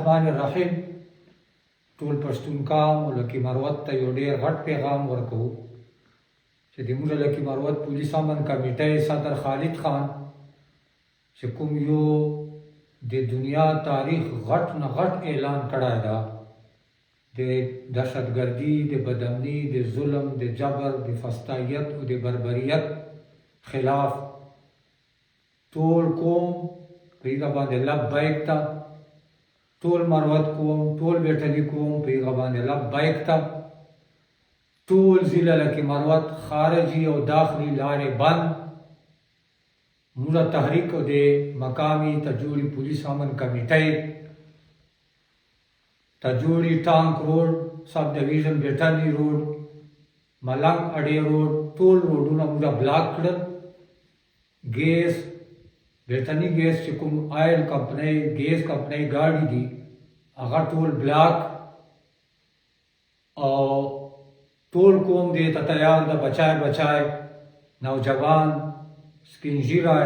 الرحمن الرحیم ټول پښتونخوا لکه مروت ته یو ډېر غټ پیغام ورکوو چې د موږ لکه مروت پولیس امن کمیټې صدر خالد خان چې کوم یو د دنیا تاریخ غټ نه غټ اعلان کړی ده د دهشتګردي د بدامني د ظلم د جبر د فسطائیت او د بربریت خلاف ټول قوم په هغه باندې لبیک ته ټول مروت قوم ټول بیټلي قوم په هغه باندې لبیک ته ټول ضلع لکه مروت خارجي او داخلي لارې بند موږ تحریک د مقامي تجوړي پولیس امن کمیټې تجوړي ټانک روډ سب ډیویژن بیټلي روډ ملنګ اډې روډ ټول روډونه موږ بلاک کړل ګیس برټني ګیس چې کوم آیل کمپنۍ ګیس کمپنۍ ګاډي دي هغه ټول بلاک او ټول قوم دې ته تیار ده بچای نوجوان سپین ږیره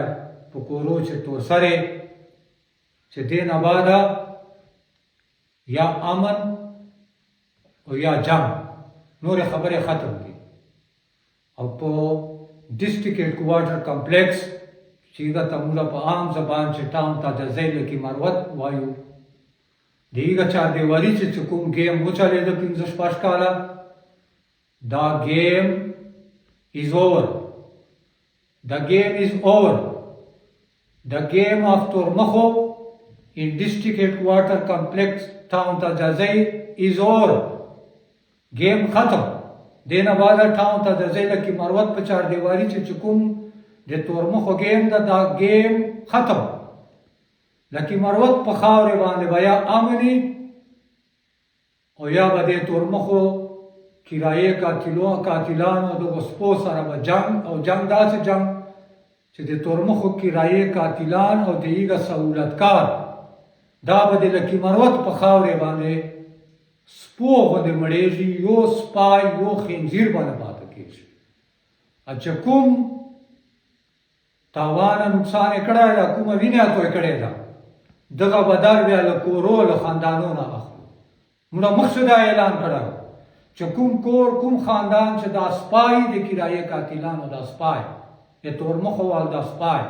په کورو چې تور سرې چې دې نه بعده یا امن او یا جنګ نورې خبرې ختم دي او په ډسټرکټ هیډکوارټر کمپلیکس چې هغه ته موږ په عام زبان چې ټاون ته د ځای لکه مروت وایو د هغه چاردیوالي چې کوم ګیم وچلېده 15-16 کاله دا ګیم is over. The game is over. The game of Tormacho in district headquarter complex town Tajazai is over. Game khatam. Dena wala town Tajazai laki marwat pa char diwali che chukum de Tormacho game da game khatam. Laki marwat pa khawre bande baya amani o ya bade Tormacho کرایه قاتلانو د غصبو سره به جنگ او جنگ داسې جنگ چې د تورمخو کرایه قاتلان او د هغه سهولتکار دا به د لکي مروت په خاورې باندې سپو غوندې مړېږي یو سپای یو خنزیر باندې پاته کېږي چې کوم تاوانه نقصان یې کړی ده کومه وینه یې توی کړې ده دغه بدل بیا له کورو له خاندانو نه اخلو موږ مخکې دا اعلان کړی چې کوم کور کوم خاندان چې دا سپای د کرایه قاتلانو دا سپای د تورمخو وال دا سپای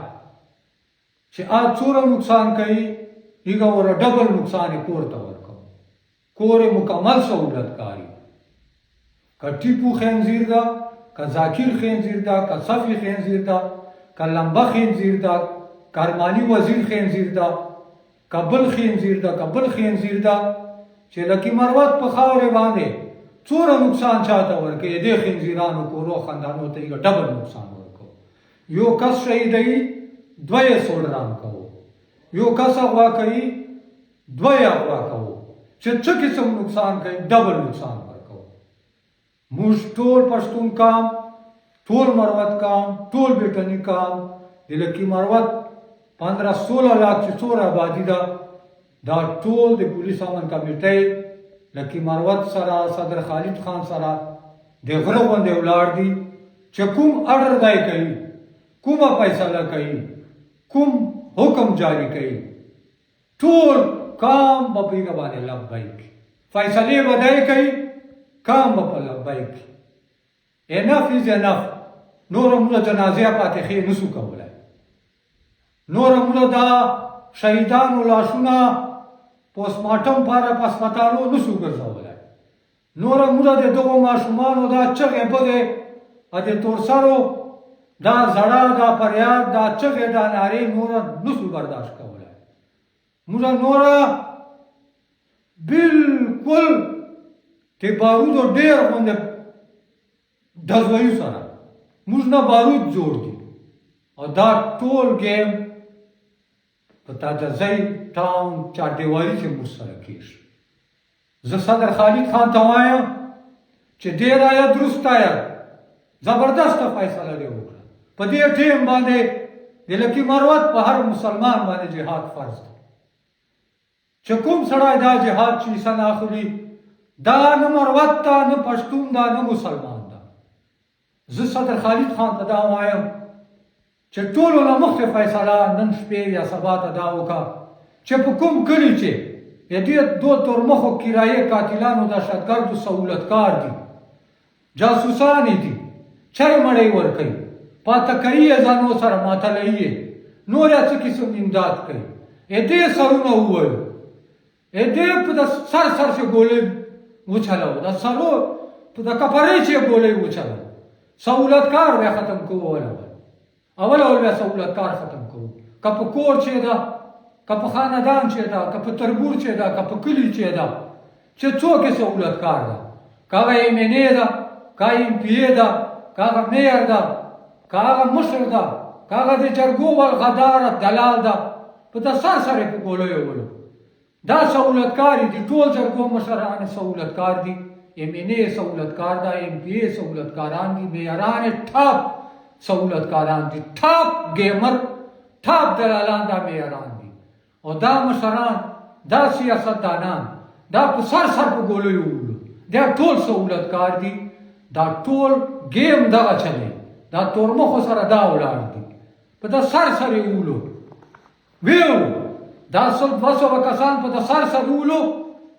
چې څومره نقصان کوي هغه ور ډبل نقصان کور ته ورکو کور مکمل سہولت کاری که ټیپو خنزیر دا که ذاکر خنزیر دا که صفی خنزیر دا که لمبه خنزیر دا کارمانی وزیر خنزیر دا که بل خنزیر دا که بل خنزیر دا چې لکه مروت په خاورې باندې څومره نقصان چاته ورکوي دې خنزیرانو کورو خاندانو ته یې ډبل نقصان ورکو یو کس شهیدوي دوه یې سوډران کوو یو کس اغوا کوي دوه یې اغوا کوو چې څه قسم نقصان کوي ډبل نقصان ورکوو موږ ټول پښتون قام ټول مروت قام ټول بیټني قام د لکي مروت 15-16 لاک چې څومره آبادي ده دا ټول د پولیس امن کمیټې لکه مروت سره صدر خالد خان سره د غره باندې ولاړ دي چې کوم اډر دی کوي کومه فیصله کوي کوم حکم جاری کوي ټول کام په پیګه باندې لبیک فیصله بدای کوي کام په لبیک انف از انف نور موږ جنازه فاتحه نسو کولای نور موږ دا شهیدانو لاشونه پوسټمارټم لپاره په هسپتالو نشو ګرځولای نور موږ د دغو ماشومانو دا چغې بغې د تورسرو دا زړه دا فریاد دا چغې دا نارې نور نشو برداشت کولای موږ نور بالکل د بارودو ډېر غوندې ډزوایو سره موږ نه بارود جوړ دي او دا ټول ګیم په تاجزۍ ټاون چاردیوالي کې موږ سره کېږي زه صدر خالد خان ته وایم چې ډېر آیا درست آیا زبردسته فیصله دې وکړه په دې ټیم باندې د لکي مروت په هر مسلمان باندې جهاد فرض دی چې کوم سړی دا جهاد چې سن اخلي دا نه مروت ته نه پښتون دا نه مسلمان ده زه صدر خالد خان ته دا وایم چې ټولو نه مخکې فیصله نن شپې یا سبا ته دا وکړه چې په کوم کلي چې دې دو تورمخو کرایه قاتلانو دهشتګردو سهولتکار دي، جاسوسان دي، چای مړی ورکوي، پاتکوي یې ځانو سره ماتلوي یې، نور یې څه قسم امداد کوي. دې سرونه وویل، دې په د سر سر چې ګولۍ وچلو، د سرو په د کپرۍ چې ګولۍ وچلو، سهولتکار بیا ختم کوو. اول بیا سهولتکار ختم کوو، که په کور چې ده، که په خاندان چې ده، که په تربور چې ده، که په کلي چې ده، چې څوک یې سهولتکار ده، که هغه MNA ده، که MP ده، که هغه میر ده، که هغه مشر ده، که هغه د جرګو والغدار دلال ده، په د سر سر یې په ګولیو ولو. دا سهولتکار دي، ټول جرګو مشران سهولتکار دي، MNA سهولتکار ده، MPA سهولتکاران دي، میران ټاپ سهولتکاران دي، ټاپ گیمر، ټاپ دلالان دا میران دي. او دا مشران، دا سیاستدانان، دا په سر سر په ګولیو ولو، دا ټول سهولتکار دي، دا ټول گیم دغه چلی، دا تورمخو سره دا ولاړ دي، په د سر سر یې ولو. ویو دا 200 کسان په د سر سر ولو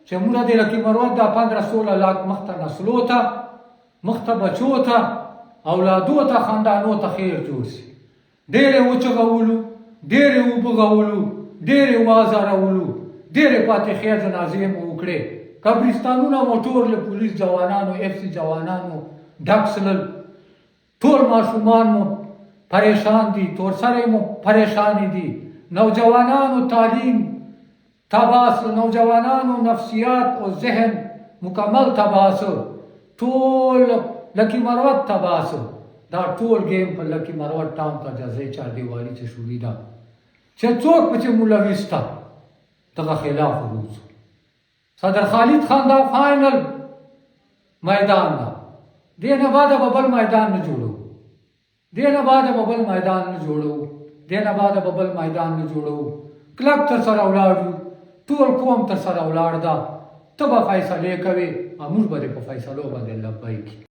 چې موږ د لکي مروت دا 15-16 لاک مخته نسلو ته، مخته بچو ته، اولادو ته، خاندانو ته خیر جوړ سي. ډېر یې وچغولو، ډېر یې وبغولو، ډېر یې وازارولو، ډېرې پاتې خیر جنازې مو وکړې، قبرستانونه مو ټول له پولیس جوانانو، FC جوانانو ډک سلل، ټول ماشومان مو پریشان دي، تورسرې مو پریشانې دي، نوجوانانو تعلیم تباس، نوجوانانو نفسیات او ذهن مکمل تباس، ټول لکی مروت تباس. دا ټول گیم په لکی مروت ټام ته جزای چاردیوالي چې شوړي ده، چې څوک پکې ملوث ته دغه خلاف وروځو. صدر خالد خان دا فاینل میدان ده، دې نه بعده به بل میدان نه جوړو، دې نه بعده به بل میدان نه جوړو، دې نه بعده به بل میدان نه جوړو. کلک تر سره ولاړو، ټول قوم تر سره ولاړ ده، ته به فیصلې کوې، موږ به دې په فیصلو باندې لبیک.